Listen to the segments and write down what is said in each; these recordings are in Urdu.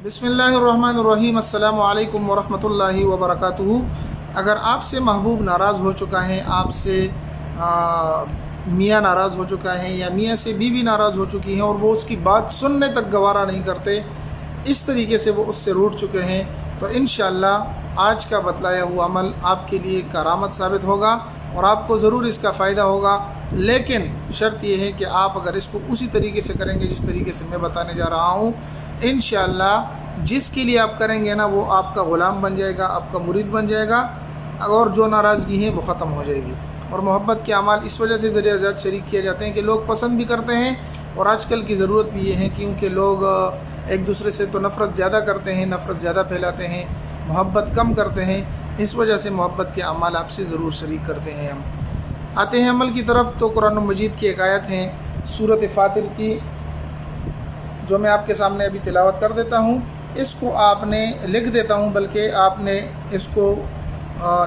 بسم اللہ الرحمن الرحیم۔ السلام علیکم ورحمۃ اللہ وبرکاتہ۔ اگر آپ سے محبوب ناراض ہو چکا ہے، آپ سے میاں ناراض ہو چکا ہے یا میاں سے بیوی ناراض ہو چکی ہیں اور وہ اس کی بات سننے تک گوارا نہیں کرتے، اس طریقے سے وہ اس سے روٹھ چکے ہیں، تو انشاءاللہ آج کا بتلایا ہوا عمل آپ کے لیے کرامت ثابت ہوگا اور آپ کو ضرور اس کا فائدہ ہوگا۔ لیکن شرط یہ ہے کہ آپ اگر اس کو اسی طریقے سے کریں گے جس طریقے سے میں بتانے جا رہا ہوں، انشاءاللہ جس کے لیے آپ کریں گے نا وہ آپ کا غلام بن جائے گا، آپ کا مرید بن جائے گا، اور جو ناراضگی ہے وہ ختم ہو جائے گی۔ اور محبت کے اعمال اس وجہ سے ذریعہ زیادہ شریک کیے جاتے ہیں کہ لوگ پسند بھی کرتے ہیں، اور آج کل کی ضرورت بھی یہ ہے کیونکہ لوگ ایک دوسرے سے تو نفرت زیادہ کرتے ہیں، نفرت زیادہ پھیلاتے ہیں، محبت کم کرتے ہیں، اس وجہ سے محبت کے اعمال آپ سے ضرور شریک کرتے ہیں۔ ہم آتے ہیں عمل کی طرف، تو قرآن مجید کی ایک آیت ہے سورۃ فاطر کی، جو میں آپ کے سامنے ابھی تلاوت کر دیتا ہوں۔ اس کو آپ نے لکھ دیتا ہوں، بلکہ آپ نے اس کو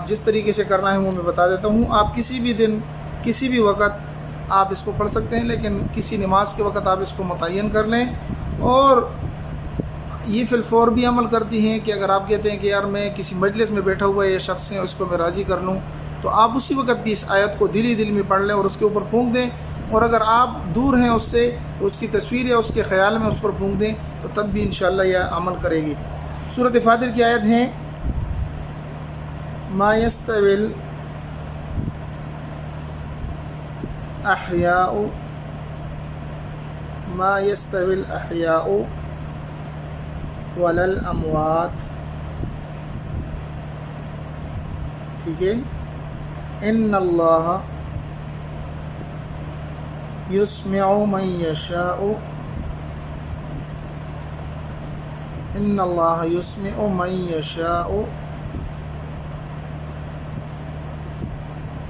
جس طریقے سے کرنا ہے وہ میں بتا دیتا ہوں۔ آپ کسی بھی دن کسی بھی وقت آپ اس کو پڑھ سکتے ہیں، لیکن کسی نماز کے وقت آپ اس کو متعین کر لیں۔ اور یہ فی الفور بھی عمل کرتی ہیں کہ اگر آپ کہتے ہیں کہ یار میں کسی مجلس میں بیٹھا ہوا ہے یہ شخص ہے، اس کو میں راضی کر لوں، تو آپ اسی وقت بھی اس آیت کو دل ہی دل میں پڑھ لیں اور اس کے اوپر پھونک دیں۔ اور اگر آپ دور ہیں اس سے تو اس کی تصویر یا اس کے خیال میں اس پر پھونک دیں، تو تب بھی انشاءاللہ یہ عمل کرے گی۔ سورۃ فاطر کی آیت ہے ما يستوي الأحياء ولا الأموات، ٹھیک ہے، ان اللہ يسمع من يشاء، ان اللہ يسمع من يشاء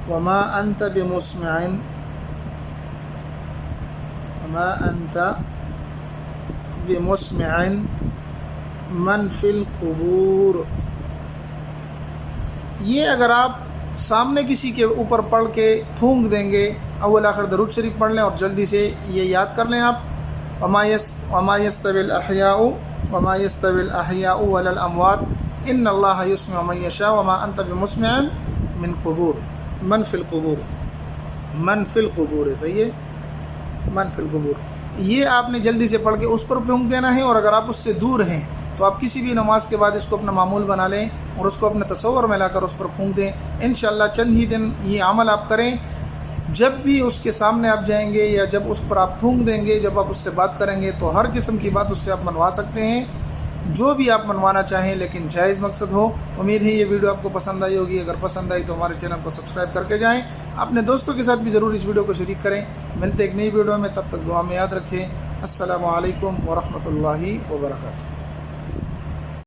وما انت بمسمع من فی القبور۔ یہ اگر آپ سامنے کسی کے اوپر پڑھ کے پھونک دیں گے، اول آخر درود شریف پڑھ لیں اور جلدی سے یہ یاد کر لیں آپ، وما يستوي الأحياء ولا الأموات ان اللہ يسمع من يشاء وما انت بمسمع من فی القبور ہے، صحیح ہے، من فی القبور۔ یہ آپ نے جلدی سے پڑھ کے اس پر پھونک دینا ہے، اور اگر آپ اس سے دور ہیں تو آپ کسی بھی نماز کے بعد اس کو اپنا معمول بنا لیں اور اس کو اپنے تصور میں لا کر اس پر پھونک دیں۔ انشاءاللہ چند ہی دن یہ عمل آپ کریں، جب بھی اس کے سامنے آپ جائیں گے یا جب اس پر آپ پھونک دیں گے، جب آپ اس سے بات کریں گے تو ہر قسم کی بات اس سے آپ منوا سکتے ہیں، جو بھی آپ منوانا چاہیں، لیکن جائز مقصد ہو۔ امید ہے یہ ویڈیو آپ کو پسند آئی ہوگی، اگر پسند آئی تو ہمارے چینل کو سبسکرائب کر کے جائیں، اپنے دوستوں کے ساتھ بھی ضرور اس ویڈیو کو شریک کریں۔ ملتے ایک نئی ویڈیو میں، تب تک دعا میں یاد رکھیں۔ السلام علیکم ورحمۃ اللہ وبرکاتہ۔